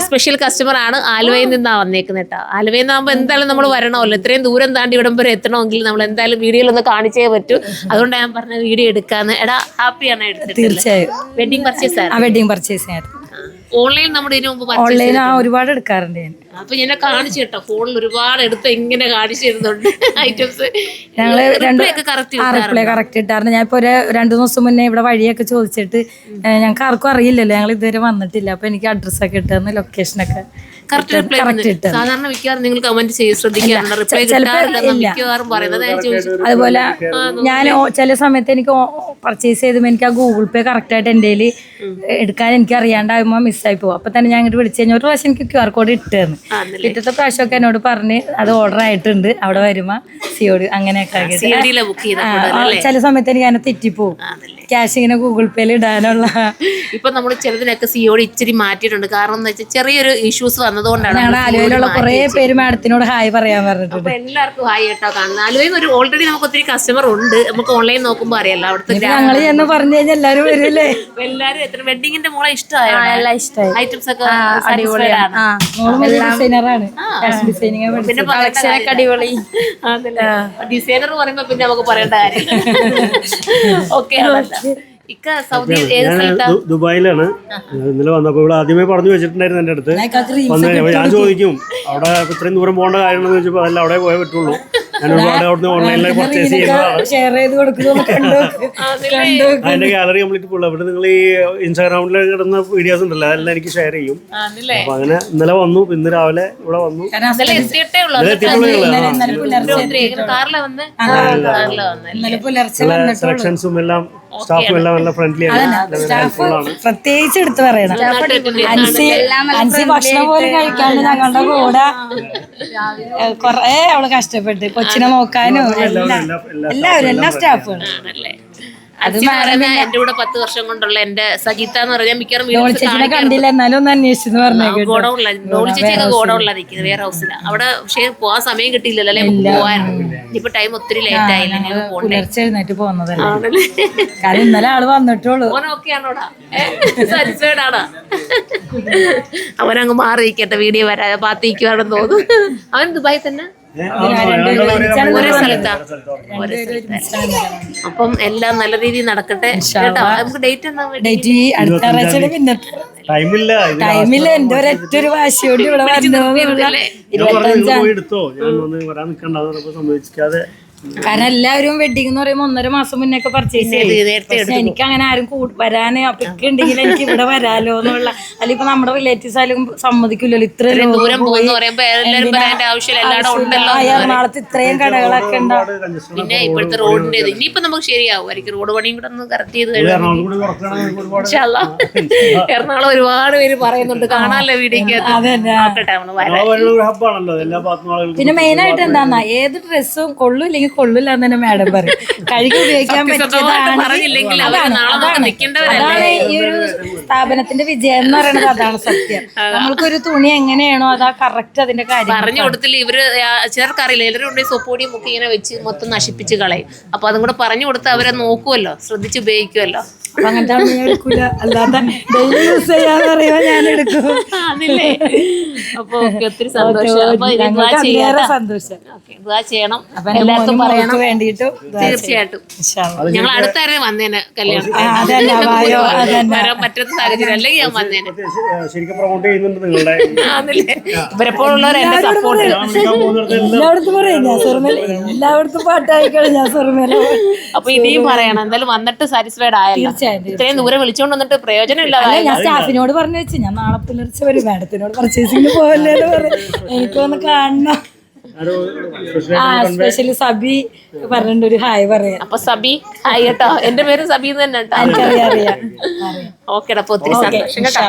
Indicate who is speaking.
Speaker 1: Special customer ആണ്. ആലുവയിൽ നിന്നാണ് വന്നേക്കുന്നത് കേട്ടോ. ആലുവയിൽ നിന്നാകുമ്പോൾ എന്തായാലും നമ്മൾ വരണമല്ലോ. ഇത്രയും ദൂരം താണ്ടി ഇവിടം വരെ എത്തണമെങ്കിൽ നമ്മൾ എന്തായാലും വീഡിയോയിലൊന്ന് കാണിച്ചേ പറ്റൂ. അതുകൊണ്ടാണ് ഞാൻ പറഞ്ഞ വീഡിയോ എടുക്കാന്ന്. എടാ ഹാപ്പിയാണ് എടുത്തത്?
Speaker 2: തീർച്ചയായും.
Speaker 1: വെഡിങ് പർച്ചേസ് ആണ്.
Speaker 2: വെഡിങ് പർച്ചേസ് ആയിരുന്നു.
Speaker 1: ഓൺലൈൻ നമ്മുടെ ഇതിനു മുമ്പ്
Speaker 2: ഓൺലൈൻ ഒരുപാട് എടുക്കാറുണ്ട് ഞാൻ.
Speaker 1: അപ്പൊ ഞാൻ കാണിച്ചു കേട്ടോ, ഫോണിൽ ഒരുപാട് എടുത്ത് ഇങ്ങനെ കാണിച്ചു തരുന്നുണ്ട് ഐറ്റംസ്.
Speaker 2: ഞങ്ങള് കറക്റ്റ് ഇട്ടാറുണ്ട്. ഞാൻ ഇപ്പൊ 2 ദിവസം മുന്നേ ഇവിടെ വഴിയൊക്കെ ചോദിച്ചിട്ട് ഞങ്ങൾക്ക് ആർക്കും അറിയില്ലല്ലോ, ഞങ്ങൾ ഇതുവരെ വന്നിട്ടില്ല. അപ്പൊ എനിക്ക് അഡ്രസ്സൊക്കെ ഇട്ടുതന്ന് ലൊക്കേഷനൊക്കെ
Speaker 1: സാധാരണ മിക്കവാറും നിങ്ങൾ കമന്റ് ചെയ്ത് ശ്രദ്ധിക്കാറുണ്ട്, റിപ്ലൈ മിക്കവാറും പറയുന്നത്.
Speaker 2: അതുപോലെ ഞാൻ ചില സമയത്ത് എനിക്ക് പർച്ചേസ് ചെയ്തുമ്പോൾ എനിക്ക് ആ ഗൂഗിൾ പേ കറക്റ്റ് ആയിട്ട് എൻ്റെ എടുക്കാൻ എനിക്ക് അറിയാണ്ടാകുമ്പോൾ മിസ്സായി പോകും. അപ്പൊ തന്നെ ഞാൻ ഇങ്ങോട്ട് വിളിച്ചു കഴിഞ്ഞാൽ ഒരു പ്രാവശ്യം എനിക്ക് QR കോഡ് ഇട്ട് തന്നു. പിറ്റത്തെ പ്രാവശ്യമൊക്കെ എന്നോട് പറഞ്ഞ് അത് ഓർഡർ ആയിട്ടുണ്ട്, അവിടെ വരുമ്പോ സിയോട് അങ്ങനെയൊക്കെ. ചില സമയത്ത് എനിക്ക് അതിനെ തെറ്റിപ്പോവും, ക്യാഷ് ഇങ്ങനെ ഗൂഗിൾ പേയിൽ ഇടാനുള്ള.
Speaker 1: ഇപ്പൊ നമ്മൾ ചിലതിനൊക്കെ സിയോട് ഇച്ചിരി മാറ്റിയിട്ടുണ്ട്. കാരണം എന്താ വെച്ചാൽ ചെറിയൊരു ഇഷ്യൂസ് വന്നതുകൊണ്ടാണ്.
Speaker 2: ഞങ്ങളുടെ ആലുവയിലുള്ള കുറെ പേര് മാഡത്തിനോട് ഹായ് പറയാൻ പറഞ്ഞിട്ടുണ്ട്.
Speaker 1: എല്ലാവർക്കും ഹായ് കേട്ടോ. കാണുന്നത് ആലുവയിൽ ഒരു ഓൾറെഡി നമുക്ക് ഒത്തിരി കസ്റ്റമർ ഉണ്ട്. നമുക്ക് ഓൺലൈൻ നോക്കുമ്പോ അറിയാലോ അവിടുത്തെ.
Speaker 2: ഞങ്ങൾ എന്ന് പറഞ്ഞു കഴിഞ്ഞാൽ എല്ലാവരും വരില്ലേ?
Speaker 1: എല്ലാരും എത്ര വെഡിങ്ങിന്റെ മോളെ ഇഷ്ടമായോ?
Speaker 2: എല്ലാം ഇഷ്ടമായി.
Speaker 1: ഐറ്റംസ് ഒക്കെ അടിപൊളിയാണ്.
Speaker 2: പിന്നെ അടിപൊളി
Speaker 1: ഡിസൈനർ പറയുമ്പോ പിന്നെ നമുക്ക് പറയേണ്ട കാര്യം. ഓക്കെ.
Speaker 3: ദുബായിലാണ്. ഇന്നലെ വന്നപ്പോ ഇവിടെ ആദ്യമേ പറഞ്ഞു വെച്ചിട്ടുണ്ടായിരുന്നു എന്റെ അടുത്ത്. ഞാൻ ചോദിക്കും അവിടെ ഇത്രയും ദൂരം പോകേണ്ട കാര്യമെന്ന് ചോദിച്ചപ്പോ അതല്ല, അവിടെ പോയേ പറ്റുള്ളൂ. ഞാൻ ഒരുപാട് അവിടുന്ന് ഓൺലൈനിലായി പർച്ചേസ് ചെയ്യുന്നതാണ്. അതിന്റെ ഗാലറി കംപ്ലീറ്റ് ഫുൾ. അവിടെ നിങ്ങൾ ഈ ഇൻസ്റ്റാഗ്രാമിൽ കിടന്ന വീഡിയോസ് ഉണ്ടല്ലോ, അതെല്ലാം എനിക്ക് ഷെയർ ചെയ്യും. അപ്പൊ അങ്ങനെ ഇന്നലെ വന്നു, ഇന്ന് രാവിലെ ഇവിടെ വന്നു. സെലക്ഷൻസും എല്ലാം സ്റ്റാഫും എല്ലാം നല്ല ഫ്രണ്ട്ലി ആണ്.
Speaker 2: പ്രത്യേകിച്ച് എടുത്ത് പറയണം, അൻസി ഭക്ഷണം പോലും കഴിക്കാണ്ട് ഞങ്ങളുടെ കൂടെ കൊറേ അവള് കഷ്ടപ്പെട്ട് കൊച്ചിനെ നോക്കാനും എല്ലാവരും എല്ലാ സ്റ്റാഫുകളും.
Speaker 1: അത് എന്റെ കൂടെ 10 വർഷം കൊണ്ടുള്ള എന്റെ സജിത്ത എന്ന് പറഞ്ഞാൽ
Speaker 2: മിക്കവാറും കണ്ടില്ല, എന്നാലും ഒന്ന് അന്വേഷിച്ചു പറഞ്ഞു.
Speaker 1: ഗോഡൌണില്ല, ഡോളി ചേച്ചിയൊക്കെ ഗോഡൌണിലാണ് നിൽക്കുന്നത്, വേറെ ഹൗസില. അവിടെ പക്ഷേ പോവാൻ സമയം കിട്ടിയില്ലല്ലോ അല്ലെ? പോവായിരുന്നു. ഇപ്പൊ ടൈം ഒത്തിരി ലേറ്റ് ആയില്ല.
Speaker 2: പുലർച്ചെ എഴുന്നേറ്റ് പോകുന്നതല്ലേ, കാരണം ഇന്നലെ ആള് വന്നിട്ടുള്ളൂ.
Speaker 1: ഓനൊക്കെയാണോടാ? സാറ്റിസ്ഫൈഡ് ആണോ? അവനങ്ങ് മാറിയിരിക്കട്ടെ, വീഡിയോ വരാതെ പാത്തിരിക്കുവാണെന്ന് തോന്നുന്നു. അവൻ ദുബായി തന്നെ ഒരേ സ്ഥലത്താ. അപ്പം എല്ലാം നല്ല രീതിയിൽ നടക്കട്ടെ കേട്ടോ. നമുക്ക് ഡേറ്റ് എന്താ?
Speaker 2: അടുത്ത ആഴ്ചയുടെ പിന്നെ ടൈമില്ല. എന്റെ ഒരൊറ്റൊരു വാശിയോട് ഇവിടെ വന്നു. 25 കാരണം എല്ലാവരും വെഡിങ് എന്ന് പറയുമ്പോൾ 1.5 മാസം മുന്നേ ഒക്കെ പർച്ചേസ് ചെയ്ത്. എനിക്ക് അങ്ങനെ ആരും വരാന് പിക്ക് ഉണ്ടെങ്കിൽ എനിക്ക് ഇവിടെ വരാലോ എന്നുള്ള. അല്ലെങ്കിൽ നമ്മുടെ റിലേറ്റീവ്സ് ആയാലും സമ്മതിക്കില്ലല്ലോ, ഇത്രയും ദൂരം എറണാകുളത്ത് ഇത്രയും കടകളൊക്കെ ഉണ്ടാവും.
Speaker 1: പിന്നെ ഇപ്പോഴത്തെ റോഡിന്റെ ഇനിയിപ്പോ നമുക്ക് ശരിയാവുമായിരിക്കും. റോഡ് പണിയും കൂടെ ഒന്ന് കറക്റ്റ് ചെയ്ത് എറണാകുളം ഒരുപാട് പേര് പറയുന്നുണ്ട്, കാണാനല്ലോ വീഡിയോക്ക്.
Speaker 2: പിന്നെ മെയിൻ ആയിട്ട് എന്താന്നാ, ഏത് ഡ്രസ്സും കൊള്ളൂല്ലെങ്കിൽ കൊള്ളില്ല എന്ന് തന്നെ മാഡം പറയും. കഴുകി ഉപയോഗിക്കാൻ പറ്റിയതാണ്. അതാണ് ഈ ഒരു സ്ഥാപനത്തിന്റെ വിജയം എന്ന് പറയുന്നത്. അതാണ് സത്യം. നമ്മൾക്കൊരു തുണി എങ്ങനെയാണോ അതാ കറക്റ്റ് അതിന്റെ കാര്യം
Speaker 1: പറഞ്ഞു കൊടുത്തില്ല. ഇവര് ചേർക്കറിയില്ല, എല്ലാവരും കൊണ്ട് സോപ്പൊടിയും ഒക്കെ ഇങ്ങനെ വെച്ച് മൊത്തം നശിപ്പിച്ച് കളയും. അപ്പൊ അതും കൂടെ പറഞ്ഞു കൊടുത്ത് അവരെ നോക്കുമല്ലോ, ശ്രദ്ധിച്ച് ഉപയോഗിക്കുമല്ലോ.
Speaker 2: അപ്പൊ അങ്ങനത്തെ ഞാൻ എടുക്കൂല, അല്ലാതെ ഡെയിലി യൂസ് ചെയ്യാന്ന് പറയുമ്പോ ഞാൻ എടുക്കും.
Speaker 1: അപ്പൊ ഒത്തിരി സന്തോഷം.
Speaker 2: സന്തോഷം
Speaker 1: ചെയ്യണം, എല്ലാവർക്കും പറയണം
Speaker 2: വേണ്ടിട്ട്.
Speaker 1: തീർച്ചയായിട്ടും ഞങ്ങൾ അടുത്തായിരുന്നു വന്നേനെ കല്യാണം. വരാൻ പറ്റുന്ന സാഹചര്യം അല്ലെങ്കിൽ ഞാൻ വന്നേനെ. ഇവരെപ്പോഴുള്ളവർ എന്റെ സപ്പോർട്ട്.
Speaker 2: എല്ലായിടത്തും പറയും ഞാൻ സ്വർമേല, എല്ലായിടത്തും പാട്ടായിക്കാണ് ഞാൻ സ്വർമേല.
Speaker 1: അപ്പൊ ഇനിയും പറയണം, എന്തായാലും വന്നിട്ട് സാറ്റിസ്ഫൈഡ് ആയല്ലോ. ഇത്രയും ദൂരം വിളിച്ചോണ്ട് വന്നിട്ട് പ്രയോജനം ഇല്ലാതെ.
Speaker 2: ഞാൻ സ്റ്റാഫിനോട് പറഞ്ഞു വെച്ചു, ഞാൻ നാളെ പുലർച്ചെ വരും, മാഡത്തിനോട് പർച്ചേസിംഗിന് പോവല്ലേ എന്ന് പറയും. എനിക്കൊന്ന് കാണണം. സ്പെഷ്യലി സബി പറഞ്ഞിട്ട് ഒരു ഹായ് പറയാം.
Speaker 1: അപ്പൊ സബി ഹായ് കേട്ടോ. എന്റെ പേര് സബി തന്നെ കേട്ടോ.
Speaker 2: എനിക്കറിയാം.
Speaker 1: ഓക്കേടാ. അപ്പൊ ഒത്തിരി സന്തോഷം കേട്ടോ.